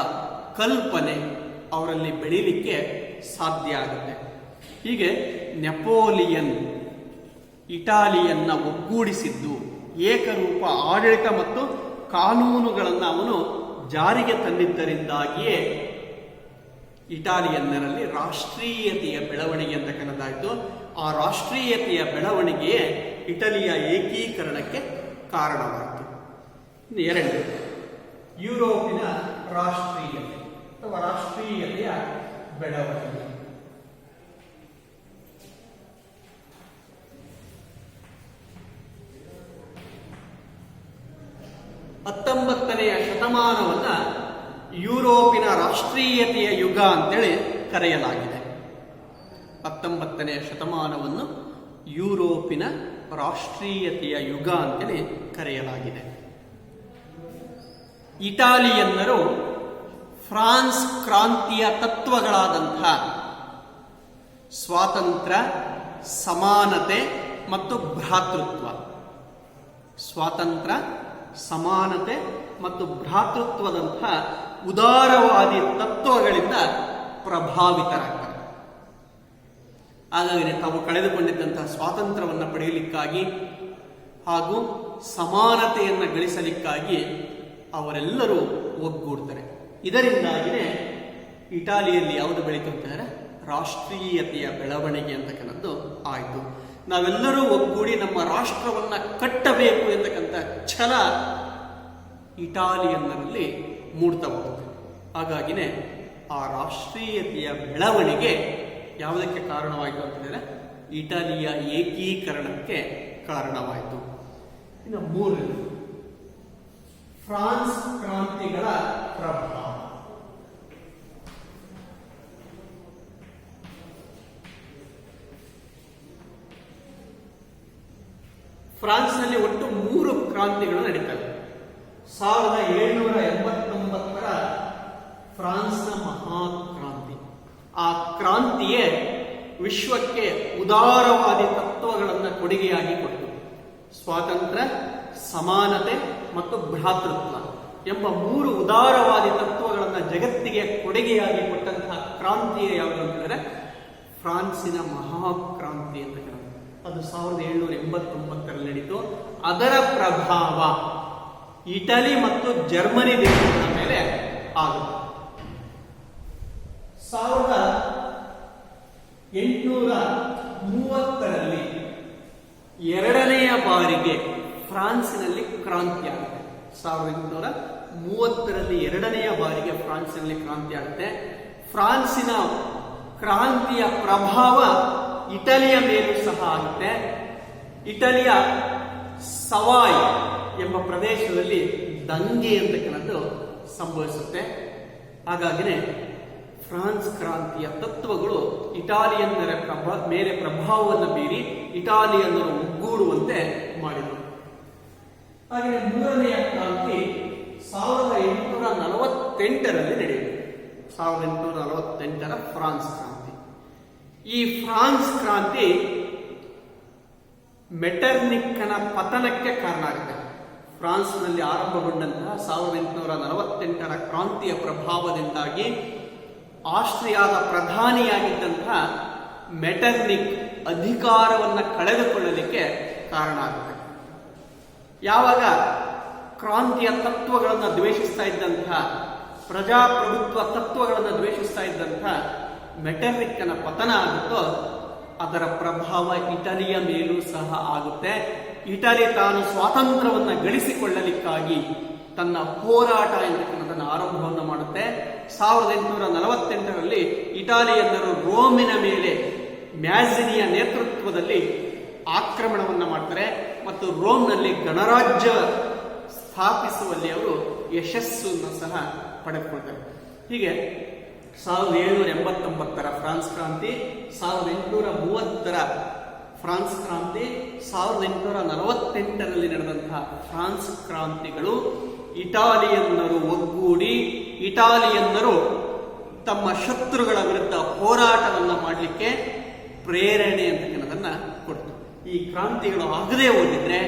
ಕಲ್ಪನೆ ಅವರಲ್ಲಿ ಬೆಳೀಲಿಕ್ಕೆ ಸಾಧ್ಯ ಆಗುತ್ತೆ. ಹೀಗೆ ನೆಪೋಲಿಯನ್ ಇಟಾಲಿಯನ್ನ ಒಗ್ಗೂಡಿಸಿದ್ದು, ಏಕರೂಪ ಆಡಳಿತ ಮತ್ತು ಕಾನೂನುಗಳನ್ನು ಅವನು ಜಾರಿಗೆ ತಂದಿದ್ದರಿಂದಾಗಿಯೇ ಇಟಾಲಿಯನ್ನರಲ್ಲಿ ರಾಷ್ಟ್ರೀಯತೆಯ ಬೆಳವಣಿಗೆ ಅಂತ ಕರೆದಾಯಿತು. ಆ ರಾಷ್ಟ್ರೀಯತೆಯ ಬೆಳವಣಿಗೆಯೇ ಇಟಲಿಯ ಏಕೀಕರಣಕ್ಕೆ ಕಾರಣವಾಯಿತು. ಎರಡು, ಯುರೋಪಿನ ರಾಷ್ಟ್ರೀಯತೆ ಅಥವಾ ರಾಷ್ಟ್ರೀಯತೆಯ ಬೆಳವಣಿಗೆ. ಹತ್ತೊಂಬತ್ತನೆಯ ಶತಮಾನವನ್ನ ಯುರೋಪಿನ ರಾಷ್ಟ್ರೀಯತೆಯ ಯುಗ ಅಂತೇಳಿ ಕರೆಯಲಾಗಿದೆ. 19ನೇ ಶತಮಾನವನ್ನು ಯುರೋಪಿನ ರಾಷ್ಟ್ರೀಯತೆಯ ಯುಗ ಅಂತೇಳಿ ಕರೆಯಲಾಗಿದೆ. ಇಟಾಲಿಯನ್ನರು ಫ್ರಾನ್ಸ್ ಕ್ರಾಂತಿಯ ತತ್ವಗಳಾದಂಥ ಸ್ವಾತಂತ್ರ್ಯ, ಸಮಾನತೆ ಮತ್ತು ಭ್ರಾತೃತ್ವ, ಸ್ವಾತಂತ್ರ್ಯ, ಸಮಾನತೆ ಮತ್ತು ಭ್ರಾತೃತ್ವದಂಥ ಉದಾರವಾದಿ ತತ್ವಗಳಿಂದ ಪ್ರಭಾವಿತರಾಗ್ತಾರೆ. ಹಾಗಾಗಿ ತಾವು ಕಳೆದುಕೊಂಡಿದ್ದಂತಹ ಸ್ವಾತಂತ್ರ್ಯವನ್ನು ಪಡೆಯಲಿಕ್ಕಾಗಿ ಹಾಗೂ ಸಮಾನತೆಯನ್ನು ಗಳಿಸಲಿಕ್ಕಾಗಿ ಅವರೆಲ್ಲರೂ ಒಗ್ಗೂಡ್ತಾರೆ. ಇದರಿಂದಾಗಿಯೇ ಇಟಾಲಿಯಲ್ಲಿ ಯಾವುದು ಬೆಳೀತು ಅಂತಂದರೆ ರಾಷ್ಟ್ರೀಯತೆಯ ಬೆಳವಣಿಗೆ ಅಂತಕ್ಕಂಥದ್ದು ಆಯಿತು. ನಾವೆಲ್ಲರೂ ಒಗ್ಗೂಡಿ ನಮ್ಮ ರಾಷ್ಟ್ರವನ್ನು ಕಟ್ಟಬೇಕು ಎಂತಕ್ಕಂಥ ಛಲ ಇಟಾಲಿಯನ್ನರಲ್ಲಿ ಮೂಡ್ತಾ ಹೋಗುತ್ತೆ. ಹಾಗಾಗಿನೇ ಆ ರಾಷ್ಟ್ರೀಯತೆಯ ಬೆಳವಣಿಗೆ ಯಾವುದಕ್ಕೆ ಕಾರಣವಾಯಿತು ಅಂತಂದರೆ ಇಟಲಿಯ ಏಕೀಕರಣಕ್ಕೆ ಕಾರಣವಾಯಿತು. ಇನ್ನು ಮೂರನೇದು ಫ್ರಾನ್ಸ್ ಕ್ರಾಂತಿಗಳ ಪ್ರಭಾವ. ಫ್ರಾನ್ಸ್ನಲ್ಲಿ ಒಟ್ಟು 3 ಕ್ರಾಂತಿಗಳು ನಡೀತವೆ. 1789ರ ಫ್ರಾನ್ಸ್ನ ಮಹಾಕ್ರಾಂತಿ. ಆ ಕ್ರಾಂತಿಯೇ ವಿಶ್ವಕ್ಕೆ ಉದಾರವಾದಿ ತತ್ವಗಳನ್ನು ಕೊಡುಗೆಯಾಗಿ ಕೊಟ್ಟು ಸ್ವಾತಂತ್ರ್ಯ, ಸಮಾನತೆ ಮತ್ತು ಭ್ರಾತೃತ್ವ ಎಂಬ 3 ಉದಾರವಾದಿ ತತ್ವಗಳನ್ನು ಜಗತ್ತಿಗೆ ಕೊಡುಗೆಯಾಗಿ ಕೊಟ್ಟಂತಹ ಕ್ರಾಂತಿಯೇ ಯಾವುದು ಅಂತಂದರೆ ಫ್ರಾನ್ಸಿನ ಮಹಾಕ್ರಾಂತಿ ಅಂತ ಕರೆಯುತ್ತಾರೆ. ಅದು 1789ರಲ್ಲಿ ನಡೀತು. ಅದರ ಪ್ರಭಾವ ಇಟಲಿ ಮತ್ತು ಜರ್ಮನಿ ದೇಶಗಳ ಮೇಲೆ ಆಗುತ್ತೆ. 1830ರಲ್ಲಿ ಎರಡನೆಯ ಬಾರಿಗೆ ಫ್ರಾನ್ಸಿನಲ್ಲಿ ಕ್ರಾಂತಿ ಆಗುತ್ತೆ. 1830ರಲ್ಲಿ ಎರಡನೆಯ ಬಾರಿಗೆ ಫ್ರಾನ್ಸಿನಲ್ಲಿ ಕ್ರಾಂತಿ ಆಗುತ್ತೆ. ಫ್ರಾನ್ಸಿನ ಕ್ರಾಂತಿಯ ಪ್ರಭಾವ ಇಟಲಿಯ ಮೇಲೂ ಸಹ ಆಗುತ್ತೆ. ಇಟಲಿಯ ಸವಾಯ್ ಎಂಬ ಪ್ರದೇಶದಲ್ಲಿ ದಂಗೆ ಅಂತಕ್ಕಂಥದ್ದು ಸಂಭವಿಸುತ್ತೆ. ಹಾಗಾಗಿನೇ ಫ್ರಾನ್ಸ್ ಕ್ರಾಂತಿಯ ತತ್ವಗಳು ಇಟಾಲಿಯನ್ನರ ಮೇಲೆ ಪ್ರಭಾವವನ್ನು ಬೀರಿ ಇಟಾಲಿಯನ್ನರು ಒಗ್ಗೂಡುವಂತೆ ಮಾಡಿದರು. ಹಾಗೆಯೇ ಮೂರನೆಯ ಕ್ರಾಂತಿ 1848ರಲ್ಲಿ ನಡೆಯಿತು. 1848ರ ಫ್ರಾನ್ಸ್ ಕ್ರಾಂತಿ. ಈ ಫ್ರಾನ್ಸ್ ಕ್ರಾಂತಿ ಮೆಟರ್ನಿಕ್ಕನ ಪತನಕ್ಕೆ ಕಾರಣ ಆಗುತ್ತೆ. ಫ್ರಾನ್ಸ್ನಲ್ಲಿ ಆರಂಭಗೊಂಡಂತಹ 1848ರ ಕ್ರಾಂತಿಯ ಪ್ರಭಾವದಿಂದಾಗಿ ಆಸ್ಟ್ರಿಯಾದ ಪ್ರಧಾನಿಯಾಗಿದ್ದಂತಹ ಮೆಟರ್ನಿಕ್ ಅಧಿಕಾರವನ್ನು ಕಳೆದುಕೊಳ್ಳಲಿಕ್ಕೆ ಕಾರಣ ಆಗುತ್ತೆ. ಯಾವಾಗ ಕ್ರಾಂತಿಯ ತತ್ವಗಳನ್ನು ದ್ವೇಷಿಸ್ತಾ ಇದ್ದಂತಹ, ಪ್ರಜಾಪ್ರಭುತ್ವ ತತ್ವಗಳನ್ನು ದ್ವೇಷಿಸ್ತಾ ಇದ್ದಂತಹ ಮೆಟರ್ನಿಕ್ಕನ ಪತನ ಆಗುತ್ತೋ ಅದರ ಪ್ರಭಾವ ಇಟಲಿಯ ಮೇಲೂ ಸಹ ಆಗುತ್ತೆ. ಇಟಲಿ ತಾನು ಸ್ವಾತಂತ್ರ್ಯವನ್ನು ಗಳಿಸಿಕೊಳ್ಳಲಿಕ್ಕಾಗಿ ತನ್ನ ಹೋರಾಟ ಎಂತಕ್ಕಂಥದ್ದನ್ನು ಆರಂಭವನ್ನು ಮಾಡುತ್ತೆ. 1848ರಲ್ಲಿ ಇಟಾಲಿಯನ್ನರು ರೋಮಿನ ಮೇಲೆ ಮ್ಯಾಜಿನಿಯ ನೇತೃತ್ವದಲ್ಲಿ ಆಕ್ರಮಣವನ್ನು ಮಾಡ್ತಾರೆ ಮತ್ತು ರೋಮ್ನಲ್ಲಿ ಗಣರಾಜ್ಯ ಸ್ಥಾಪಿಸುವಲ್ಲಿ ಅವರು ಯಶಸ್ಸನ್ನು ಸಹ ಪಡೆದುಕೊಳ್ತಾರೆ. ಹೀಗೆ 1789ರ ಫ್ರಾನ್ಸ್ ಕ್ರಾಂತಿ, 1830ರ ಫ್ರಾನ್ಸ್ ಕ್ರಾಂತಿ, 1848ರಲ್ಲಿ ನಡೆದಂತಹ ಫ್ರಾನ್ಸ್ ಕ್ರಾಂತಿಗಳು ಇಟಾಲಿಯನ್ನರು ಒಗ್ಗೂಡಿ ಇಟಾಲಿಯನ್ನರು ತಮ್ಮ ಶತ್ರುಗಳ ವಿರುದ್ಧ ಹೋರಾಟವನ್ನು ಮಾಡಲಿಕ್ಕೆ ಪ್ರೇರಣೆ ಅಂತಕ್ಕನ್ನೋದನ್ನ ಕೊಡ್ತು. ಈ ಕ್ರಾಂತಿಗಳು ಆಗದೇ ಹೋಗಿದ್ರೆ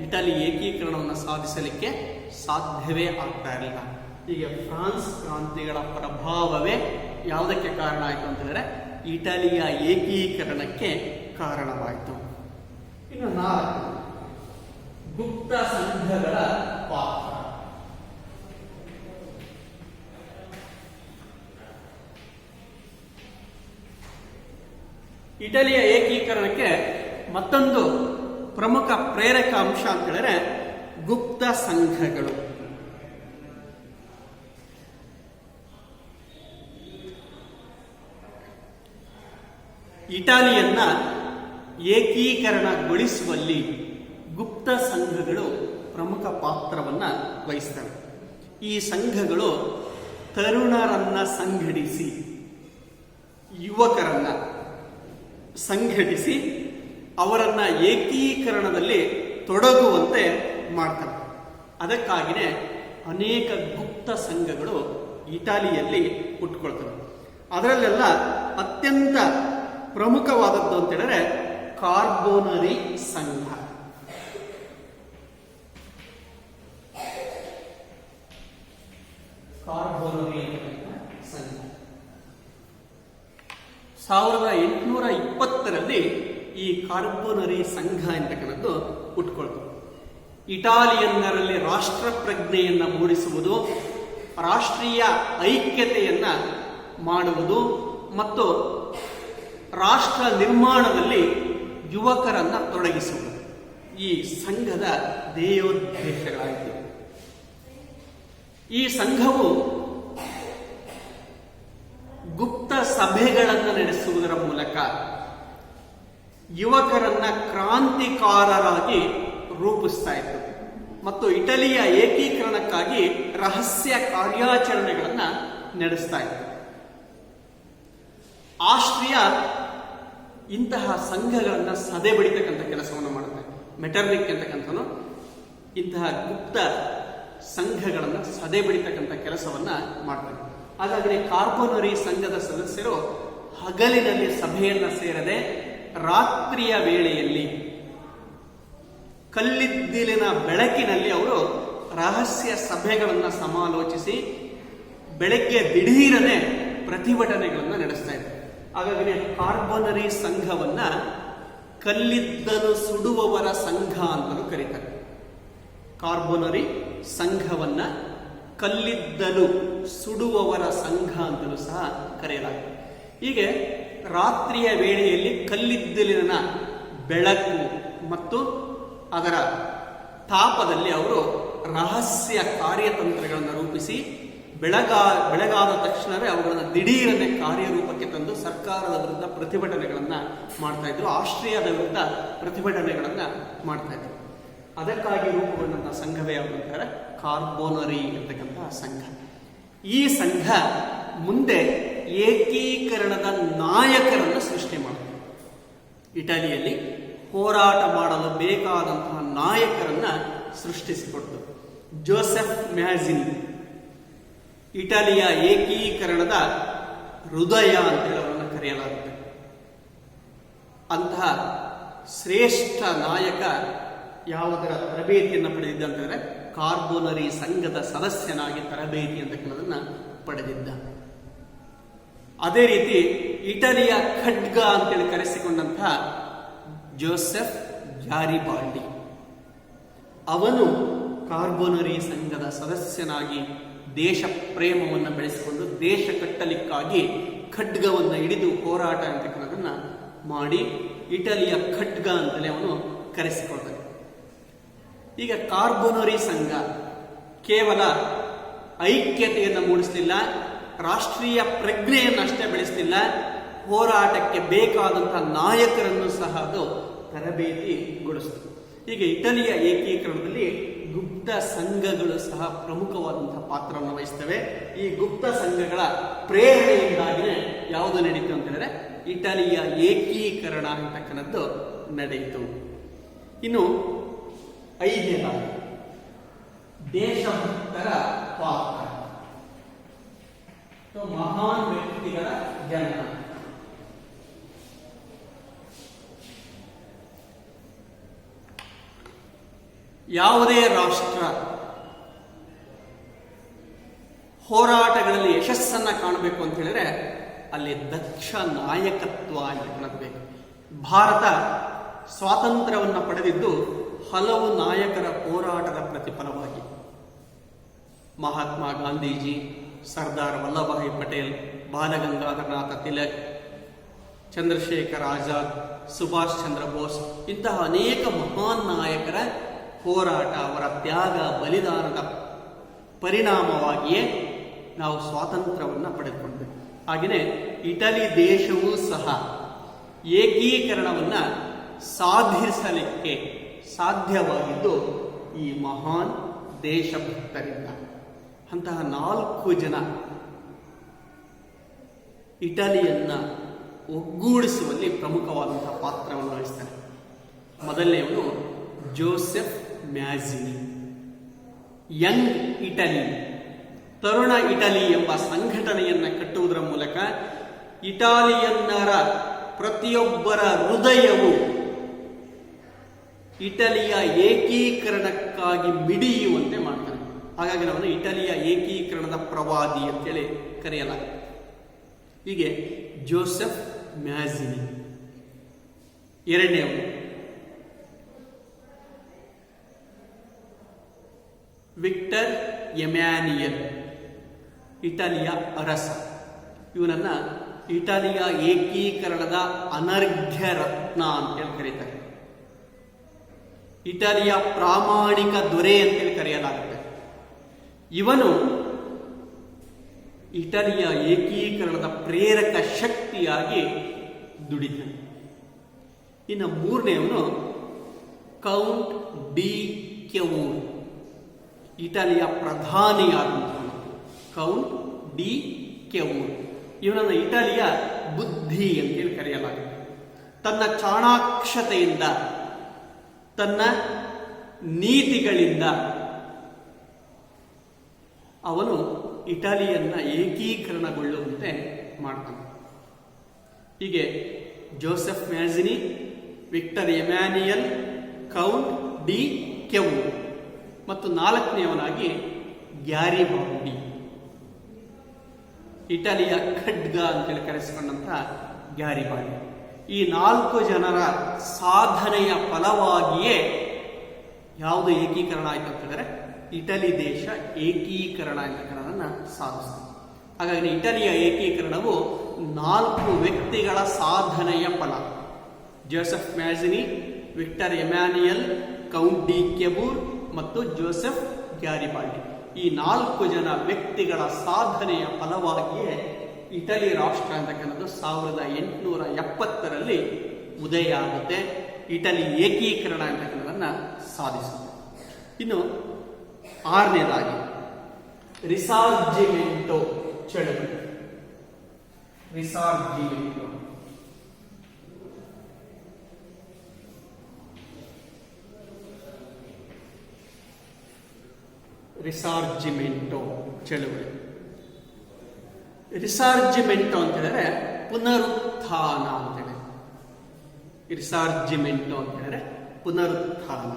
ಇಟಲಿ ಏಕೀಕರಣವನ್ನು ಸಾಧಿಸಲಿಕ್ಕೆ ಸಾಧ್ಯವೇ ಆಗ್ತಾ ಇರಲಿಲ್ಲ. ಹೀಗೆ ಫ್ರಾನ್ಸ್ ಕ್ರಾಂತಿಗಳ ಪ್ರಭಾವವೇ ಯಾವುದಕ್ಕೆ ಕಾರಣ ಆಯಿತು ಅಂತ ಹೇಳಿದ್ರೆ ಇಟಲಿಯ ಏಕೀಕರಣಕ್ಕೆ ಕಾರಣವಾಯಿತು. ಇನ್ನು 4 ಗುಪ್ತ ಸಂಘಗಳ ಪಾತ್ರ. ಇಟಲಿಯ ಏಕೀಕರಣಕ್ಕೆ ಮತ್ತೊಂದು ಪ್ರಮುಖ ಪ್ರೇರಕ ಅಂಶ ಅಂತ ಹೇಳಿದ್ರೆ ಗುಪ್ತ ಸಂಘಗಳು. ಇಟಾಲಿಯನ್ನ ಏಕೀಕರಣಗೊಳಿಸುವಲ್ಲಿ ಗುಪ್ತ ಸಂಘಗಳು ಪ್ರಮುಖ ಪಾತ್ರವನ್ನ ವಹಿಸ್ತವೆ. ಈ ಸಂಘಗಳು ತರುಣರನ್ನ ಸಂಘಟಿಸಿ, ಯುವಕರನ್ನ ಸಂಘಟಿಸಿ ಅವರನ್ನ ಏಕೀಕರಣದಲ್ಲಿ ತೊಡಗುವಂತೆ ಮಾಡ್ತಾರೆ. ಅದಕ್ಕಾಗಿಯೇ ಅನೇಕ ಗುಪ್ತ ಸಂಘಗಳು ಇಟಾಲಿಯಲ್ಲಿ ಹುಟ್ಟುಕೊಳ್ತವೆ. ಅದರಲ್ಲೆಲ್ಲ ಅತ್ಯಂತ ಪ್ರಮುಖವಾದದ್ದು ಅಂತ ಹೇಳಿದ್ರೆ ಕಾರ್ಬೋನರಿ ಸಂಘ. ಕಾರ್ಬೋನರಿ ಸಂಘ 1820ರಲ್ಲಿ ಈ ಕಾರ್ಬೋನರಿ ಸಂಘ ಅಂತಕ್ಕಂಥದ್ದು ಹುಟ್ಟುಕೊಳ್ತು. ಇಟಾಲಿಯನ್ನರಲ್ಲಿ ರಾಷ್ಟ್ರ ಪ್ರಜ್ಞೆಯನ್ನ ಮೂಡಿಸುವುದು, ರಾಷ್ಟ್ರೀಯ ಐಕ್ಯತೆಯನ್ನ ಮಾಡುವುದು ಮತ್ತು ರಾಷ್ಟ್ರ ನಿರ್ಮಾಣದಲ್ಲಿ ಯುವಕರನ್ನ ತೊಡಗಿಸುವುದು ಈ ಸಂಘದ ಧ್ಯೇಯೋದ್ದೇಶಗಳಾಯಿತು. ಈ ಸಂಘವು ಗುಪ್ತ ಸಭೆಗಳನ್ನು ನಡೆಸುವುದರ ಮೂಲಕ ಯುವಕರನ್ನ ಕ್ರಾಂತಿಕಾರರಾಗಿ ರೂಪಿಸ್ತಾ ಇತ್ತು ಮತ್ತು ಇಟಲಿಯ ಏಕೀಕರಣಕ್ಕಾಗಿ ರಹಸ್ಯ ಕಾರ್ಯಾಚರಣೆಗಳನ್ನು ನಡೆಸ್ತಾ ಇತ್ತು. ಆಸ್ಟ್ರಿಯಾ ಇಂತಹ ಸಂಘಗಳನ್ನು ಸದೆ ಬಡಿತಕ್ಕಂಥ ಕೆಲಸವನ್ನು ಮಾಡುತ್ತೆ. ಮೆಟರ್ನಿಕ್ ಅಂತಕ್ಕಂಥನು ಇಂತಹ ಗುಪ್ತ ಸಂಘಗಳನ್ನು ಸದೆ ಬಡಿತಕ್ಕಂಥ ಕೆಲಸವನ್ನ ಮಾಡ್ತಾರೆ. ಹಾಗಾಗಿ ಕಾರ್ಬೋನರಿ ಸಂಘದ ಸದಸ್ಯರು ಹಗಲಿನಲ್ಲಿ ಸಭೆಯನ್ನ ಸೇರದೆ ರಾತ್ರಿಯ ವೇಳೆಯಲ್ಲಿ ಕಲ್ಲಿದ್ದಿಲಿನ ಬೆಳಕಿನಲ್ಲಿ ಅವರು ರಹಸ್ಯ ಸಭೆಗಳನ್ನು ಸಮಾಲೋಚಿಸಿ ಬೆಳಗ್ಗೆ ದಿಢೀರನೆ ಪ್ರತಿಭಟನೆಗಳನ್ನು ನಡೆಸ್ತಾ ಇದ್ದಾರೆ. ಹಾಗಾಗಿ ಕಾರ್ಬೋನರಿ ಸಂಘವನ್ನ ಕಲ್ಲಿದ್ದಲು ಸುಡುವವರ ಸಂಘ ಅಂತಲೂ ಕರೀತಾರೆ. ಕಾರ್ಬೋನರಿ ಸಂಘವನ್ನ ಕಲ್ಲಿದ್ದಲು ಸುಡುವವರ ಸಂಘ ಅಂತಲೂ ಸಹ ಕರೆಯಲಾಗಿದೆ. ಹೀಗೆ ರಾತ್ರಿಯ ವೇಳೆಯಲ್ಲಿ ಕಲ್ಲಿದ್ದಲಿನ ಬೆಳಕು ಮತ್ತು ಅದರ ತಾಪದಲ್ಲಿ ಅವರು ರಹಸ್ಯ ಕಾರ್ಯತಂತ್ರಗಳನ್ನು ರೂಪಿಸಿ ಬೆಳಗಾದ ತಕ್ಷಣವೇ ಅವುಗಳನ್ನು ದಿಢೀರನೆ ಕಾರ್ಯರೂಪಕ್ಕೆ ತಂದು ಸರ್ಕಾರದ ವಿರುದ್ಧ ಪ್ರತಿಭಟನೆಗಳನ್ನ ಮಾಡ್ತಾ ಇದ್ರು. ಆಸ್ಟ್ರಿಯಾದ ವಿರುದ್ಧ ಪ್ರತಿಭಟನೆಗಳನ್ನ ಮಾಡ್ತಾ ಇದ್ರು. ಅದಕ್ಕಾಗಿ ರೂಪುಗೊಂಡಂತಹ ಸಂಘವೇ ಯಾವುದು ಅಂತಾರೆ ಕಾರ್ಬೋನರಿ ಅಂತಕ್ಕಂತಹ ಸಂಘ. ಈ ಸಂಘ ಮುಂದೆ ಏಕೀಕರಣದ ನಾಯಕರನ್ನು ಸೃಷ್ಟಿ ಮಾಡುತ್ತೆ. ಇಟಲಿಯಲ್ಲಿ ಹೋರಾಟ ಮಾಡಲು ಬೇಕಾದಂತಹ ನಾಯಕರನ್ನ ಸೃಷ್ಟಿಸಿಕೊಡ್ತು. ಜೋಸೆಫ್ ಮ್ಯಾಜಿನಿ ಇಟಲಿಯ ಏಕೀಕರಣದ ಹೃದಯ ಅಂತೇಳಿ ಅವರನ್ನು ಕರೆಯಲಾಗುತ್ತೆ. ಅಂತಹ ಶ್ರೇಷ್ಠ ನಾಯಕ ಯಾವುದರ ತರಬೇತಿಯನ್ನು ಪಡೆದಿದ್ದ ಅಂತಂದ್ರೆ ಕಾರ್ಬೋನರಿ ಸಂಘದ ಸದಸ್ಯನಾಗಿ ತರಬೇತಿ ಅಂತಕ್ಕನ್ನೋದನ್ನ ಪಡೆದಿದ್ದ. ಅದೇ ರೀತಿ ಇಟಲಿಯ ಖಡ್ಗ ಅಂತೇಳಿ ಕರೆಸಿಕೊಂಡಂತಹ ಜೋಸೆಫ್ ಗ್ಯಾರಿಬಾಲ್ಡಿ ಅವನು ಕಾರ್ಬೋನರಿ ಸಂಘದ ಸದಸ್ಯನಾಗಿ ದೇಶ ಪ್ರೇಮವನ್ನು ಬೆಳೆಸಿಕೊಂಡು ದೇಶ ಕಟ್ಟಲಿಕ್ಕಾಗಿ ಖಡ್ಗವನ್ನು ಹಿಡಿದು ಹೋರಾಟ ಅಂತಕ್ಕನ್ನೋದನ್ನ ಮಾಡಿ ಇಟಲಿಯ ಖಡ್ಗ ಅಂತಲೇ ಅವನು ಕರೆಸಿಕೊಳ್ತಾನೆ. ಈಗ ಕಾರ್ಬೋನರಿ ಸಂಘ ಕೇವಲ ಐಕ್ಯತೆಯನ್ನು ಮೂಡಿಸಲಿಲ್ಲ, ರಾಷ್ಟ್ರೀಯ ಪ್ರಜ್ಞೆಯನ್ನಷ್ಟೇ ಬೆಳೆಸ್ತಿಲ್ಲ, ಹೋರಾಟಕ್ಕೆ ಬೇಕಾದಂತಹ ನಾಯಕರನ್ನು ಸಹ ಅದು ತರಬೇತಿಗೊಳಿಸಿತು. ಹೀಗೆ ಇಟಲಿಯ ಏಕೀಕರಣದಲ್ಲಿ ಗುಪ್ತ ಸಂಘಗಳು ಸಹ ಪ್ರಮುಖವಾದಂತಹ ಪಾತ್ರವನ್ನು ವಹಿಸ್ತವೆ. ಈ ಗುಪ್ತ ಸಂಘಗಳ ಪ್ರೇರಣೆಯಿಂದಾಗಿಯೇ ಯಾವುದು ನಡೀತು ಅಂತ ಹೇಳಿದ್ರೆ ಇಟಲಿಯ ಏಕೀಕರಣ ಅಂತಕ್ಕಂಥದ್ದು ನಡೆಯಿತು. ಇನ್ನು 5ನೇದಾಗಿ ದೇಶಭಕ್ತರ ಪಾತ್ರ, ಮಹಾನ್ ವ್ಯಕ್ತಿಗಳ ಜನನ. ಯಾವುದೇ ರಾಷ್ಟ್ರ ಹೋರಾಟಗಳಲ್ಲಿ ಯಶಸ್ಸನ್ನ ಕಾಣಬೇಕು ಅಂತ ಹೇಳಿದ್ರೆ ಅಲ್ಲಿ ದಕ್ಷ ನಾಯಕತ್ವ ಅಂತ ಬೇಕು. ಭಾರತ ಸ್ವಾತಂತ್ರ್ಯವನ್ನು ಪಡೆದಿದ್ದು ಹಲವು ನಾಯಕರ ಹೋರಾಟದ ಪ್ರತಿಫಲವಾಗಿ. ಮಹಾತ್ಮ ಗಾಂಧೀಜಿ, ಸರ್ದಾರ್ ವಲ್ಲಭಭಾಯಿ ಪಟೇಲ್, ಬಾಲಗಂಗಾಧರನಾಥ ತಿಲಕ್, ಚಂದ್ರಶೇಖರ್ ಆಜಾದ್, ಸುಭಾಷ್ ಚಂದ್ರ ಬೋಸ್ ಇಂತಹ ಅನೇಕ ಮಹಾನ್ ನಾಯಕರ ಹೋರಾಟ, ಅವರ ತ್ಯಾಗ ಬಲಿದಾನದ ಪರಿಣಾಮವಾಗಿಯೇ ನಾವು ಸ್ವಾತಂತ್ರ್ಯವನ್ನು ಪಡೆದುಕೊಂಡ್ವಿ. ಹಾಗೆಯೇ ಇಟಲಿ ದೇಶವೂ ಸಹ ಏಕೀಕರಣವನ್ನು ಸಾಧಿಸಲಿಕ್ಕೆ ಸಾಧ್ಯವಾಗಿದ್ದು ಈ ಮಹಾನ್ ದೇಶಭಕ್ತರಿಂದ. ಅಂತಹ 4 ಜನ ಇಟಲಿಯನ್ನ ಒಗ್ಗೂಡಿಸುವಲ್ಲಿ ಪ್ರಮುಖವಾದಂತಹ ಪಾತ್ರವನ್ನು ವಹಿಸ್ತಾರೆ. ಮೊದಲನೆಯವನು ಜೋಸೆಫ್ ಮ್ಯಾಜಿನಿ. ಯಂಗ್ ಇಟಲಿ, ತರುಣ ಇಟಲಿ ಎಂಬ ಸಂಘಟನೆಯನ್ನು ಕಟ್ಟುವುದರ ಮೂಲಕ ಇಟಾಲಿಯನ್ನರ ಪ್ರತಿಯೊಬ್ಬರ ಹೃದಯವು ಇಟಲಿಯ ಏಕೀಕರಣಕ್ಕಾಗಿ ಮಿಡಿಯುವಂತೆ ಮಾಡ್ತಾನೆ. ಹಾಗಾಗಿ ನಾವು ಇಟಲಿಯ ಏಕೀಕರಣದ ಪ್ರವಾದಿ ಅಂತೇಳಿ ಕರೆಯಲಾಗುತ್ತೆ. ಹೀಗೆ ಜೋಸೆಫ್ ಮ್ಯಾಜಿನಿ. 2ನೇವನು ವಿಕ್ಟರ್ ಎಮ್ಯಾನ್ಯುಯಲ್, ಇಟಲಿಯ ಅರಸ. ಇವನನ್ನ ಇಟಲಿಯ ಏಕೀಕರಣದ ಅನರ್ಘ್ಯ ರತ್ನ ಅಂತೇಳಿ ಕರೀತಾರೆ. ಇಟಲಿಯ ಪ್ರಾಮಾಣಿಕ ದೊರೆ ಅಂತೇಳಿ ಕರೆಯಲಾಗುತ್ತೆ. ಇವನು ಇಟಲಿಯ ಏಕೀಕರಣದ ಪ್ರೇರಕ ಶಕ್ತಿಯಾಗಿ ದುಡಿತಾನೆ. ಇನ್ನು 3ನೇವನು ಕೌಂಟ್ ಡಿ ಕ್ಯವೂರ್, ಇಟಲಿಯ ಪ್ರಧಾನಿಯಾದಂಥವನು ಕೌಂಟ್ ಡಿ ಕ್ಯವೂರ್. ಇವನನ್ನು ಇಟಲಿಯ ಬುದ್ಧಿ ಅಂತೇಳಿ ಕರೆಯಲಾಗುತ್ತೆ. ತನ್ನ ಚಾಣಾಕ್ಷತೆಯಿಂದ, ತನ್ನ ನೀತಿಗಳಿಂದ ಅವನು ಇಟಲಿಯನ್ನ ಏಕೀಕರಣಗೊಳ್ಳುವಂತೆ ಮಾಡ್ತಾನೆ. ಹೀಗೆ Joseph Mazzini, Victor Emmanuel, Count de Cavour ಮತ್ತು 4ನೇವನಾಗಿ ಗ್ಯಾರಿಬಾಲ್ಡಿ, ಇಟಲಿಯ ಖಡ್ಗ ಅಂತೇಳಿ ಕರೆಸಿಕೊಂಡಂತಹ ಗ್ಯಾರಿಬಾಲ್ಡಿ. ಈ 4 ಜನರ ಸಾಧನೆಯ ಫಲವಾಗಿಯೇ ಯಾವುದು ಏಕೀಕರಣ ಆಯಿತು ಅಂತಂದರೆ ಇಟಲಿ ದೇಶ ಏಕೀಕರಣ ಅಂತಕ್ಕಂಥದನ್ನು ಸಾಧಿಸಿತು. ಹಾಗಾಗಿ ಇಟಲಿಯ ಏಕೀಕರಣವು 4 ವ್ಯಕ್ತಿಗಳ ಸಾಧನೆಯ ಫಲ. Joseph Mazzini, Victor Emmanuel, Count de Cavour ಮತ್ತು ಜೋಸೆಫ್ ಗ್ಯಾರಿಬಾಲ್ಡಿ. ಈ 4 ಜನ ವ್ಯಕ್ತಿಗಳ ಸಾಧನೆಯ ಫಲವಾಗಿಯೇ ಇಟಲಿ ರಾಷ್ಟ್ರ ಅಂತಕ್ಕಂಥದ್ದು 1870ರಲ್ಲಿ ಉದಯ ಆಗುತ್ತೆ. ಇಟಲಿ ಏಕೀಕರಣ ಅಂತಕ್ಕಂಥದನ್ನು ಸಾಧಿಸುತ್ತೆ. ಇನ್ನು 6ನೇದಾಗಿ ರಿಸಾರ್ಜಿಮೆಂಟೋ ಚಳವಳಿ. ರಿಸಾರ್ಜಿಮೆಂಟೋ ರಿಸಾರ್ಜಿಮೆಂಟೋ ಚಳವಳಿ. ರಿಸಾರ್ಜಿಮೆಂಟೋ ಅಂತ ಹೇಳಿದ್ರೆ ಪುನರುತ್ಥಾನ ಅಂತೇಳಿ. ರಿಸಾರ್ಜಿಮೆಂಟೋ ಅಂತ ಹೇಳಿದ್ರೆ ಪುನರುತ್ಥಾನ.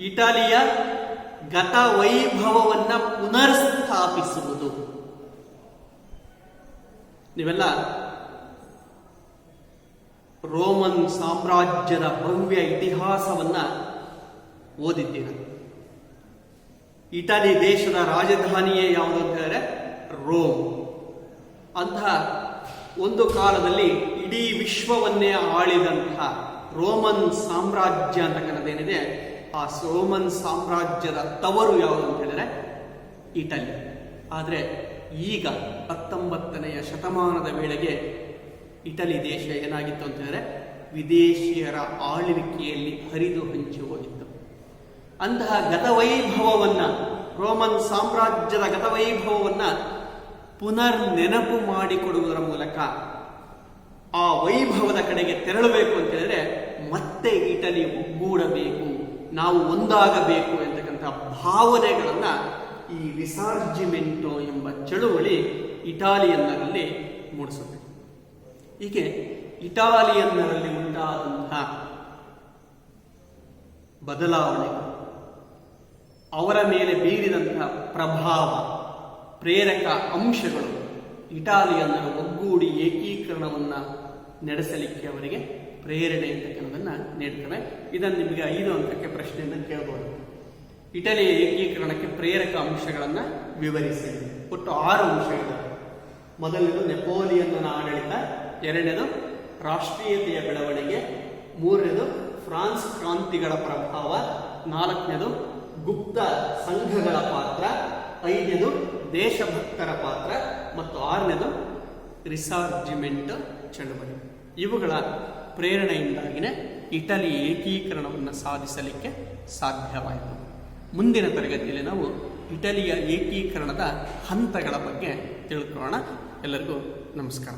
ಇಟಲಿಯ ಗತ ವೈಭವವನ್ನ ಪುನರ್ಸ್ಥಾಪಿಸುವುದು. ನೀವೆಲ್ಲ ರೋಮನ್ ಸಾಮ್ರಾಜ್ಯದ ಭವ್ಯ ಇತಿಹಾಸವನ್ನ ಓದಿದ್ದೀರ. ಇಟಲಿ ದೇಶದ ರಾಜಧಾನಿಯೇ ಯಾವುದು ಅಂತ ಹೇಳಿದ್ರೆ ರೋಮ್. ಅಂತಹ ಒಂದು ಕಾಲದಲ್ಲಿ ಇಡೀ ವಿಶ್ವವನ್ನೇ ಆಳಿದಂತಹ ರೋಮನ್ ಸಾಮ್ರಾಜ್ಯ ಅಂತಕ್ಕಂಥದ್ದೇನಿದೆ, ಆ ರೋಮನ್ ಸಾಮ್ರಾಜ್ಯದ ತವರು ಯಾವುದು ಅಂತ ಹೇಳಿದ್ರೆ ಇಟಲಿ. ಆದರೆ ಈಗ 19ನೇ ಶತಮಾನದ ವೇಳೆಗೆ ಇಟಲಿ ದೇಶ ಏನಾಗಿತ್ತು ಅಂತ ಹೇಳಿದ್ರೆ ವಿದೇಶಿಯರ ಆಳ್ವಿಕೆಯಲ್ಲಿ ಹರಿದು ಹಂಚಿ ಹೋಗಿತ್ತು. ಅಂತಹ ಗತವೈಭವವನ್ನು, ರೋಮನ್ ಸಾಮ್ರಾಜ್ಯದ ಗತವೈಭವವನ್ನು ಪುನರ್ ನೆನಪು ಮಾಡಿಕೊಡುವುದರ ಮೂಲಕ ಆ ವೈಭವದ ಕಡೆಗೆ ತೆರಳಬೇಕು ಅಂತ ಹೇಳಿದ್ರೆ ಮತ್ತೆ ಇಟಲಿ ಒಗ್ಗೂಡಬೇಕು, ನಾವು ಒಂದಾಗಬೇಕು ಎಂತಕ್ಕಂಥ ಭಾವನೆಗಳನ್ನು ಈ ರಿಸಾರ್ಜಿಮೆಂಟೋ ಎಂಬ ಚಳುವಳಿ ಇಟಾಲಿಯನ್ನರಲ್ಲಿ ಮೂಡಿಸುತ್ತೆ. ಹೀಗೆ ಇಟಾಲಿಯನ್ನರಲ್ಲಿ ಉಂಟಾದಂತಹ ಬದಲಾವಣೆ, ಅವರ ಮೇಲೆ ಬೀರಿದಂತಹ ಪ್ರಭಾವ, ಪ್ರೇರಕ ಅಂಶಗಳು ಇಟಾಲಿಯನ್ನರು ಒಗ್ಗೂಡಿ ಏಕೀಕರಣವನ್ನು ನಡೆಸಲಿಕ್ಕೆ ಅವರಿಗೆ ಪ್ರೇರಣೆ ಅಂತಕ್ಕನ್ನೋದನ್ನು ನೀಡ್ತವೆ. ಇದನ್ನು ನಿಮಗೆ 5 ಅಂಕಕ್ಕೆ ಪ್ರಶ್ನೆಯನ್ನು ಕೇಳಬಹುದು. ಇಟಲಿಯ ಏಕೀಕರಣಕ್ಕೆ ಪ್ರೇರಕ ಅಂಶಗಳನ್ನು ವಿವರಿಸಿ. ಒಟ್ಟು 6 ಅಂಶಗಳಿವೆ. ಮೊದಲನೇದು ನೆಪೋಲಿಯನ್ನನ ಆಡಳಿತ, 2ನೇದು ರಾಷ್ಟ್ರೀಯತೆಯ ಬೆಳವಣಿಗೆ, 3ನೇದು ಫ್ರಾನ್ಸ್ ಕ್ರಾಂತಿಗಳ ಪ್ರಭಾವ, 4ನೇದು ಗುಪ್ತ ಸಂಘಗಳ ಪಾತ್ರ, 5ನೇದು ದೇಶಭಕ್ತರ ಪಾತ್ರ ಮತ್ತು 6ನೇದು ರಿಸಾರ್ಜಿಮೆಂಟ್ ಚಳುವಳಿ. ಇವುಗಳ ಪ್ರೇರಣೆಯಿಂದಾಗಿಯೇ ಇಟಲಿ ಏಕೀಕರಣವನ್ನು ಸಾಧಿಸಲಿಕ್ಕೆ ಸಾಧ್ಯವಾಯಿತು. ಮುಂದಿನ ತರಗತಿಯಲ್ಲಿ ನಾವು ಇಟಲಿಯ ಏಕೀಕರಣದ ಹಂತಗಳ ಬಗ್ಗೆ ತಿಳ್ಕೊಳ್ಳೋಣ. ಎಲ್ಲರಿಗೂ ನಮಸ್ಕಾರ.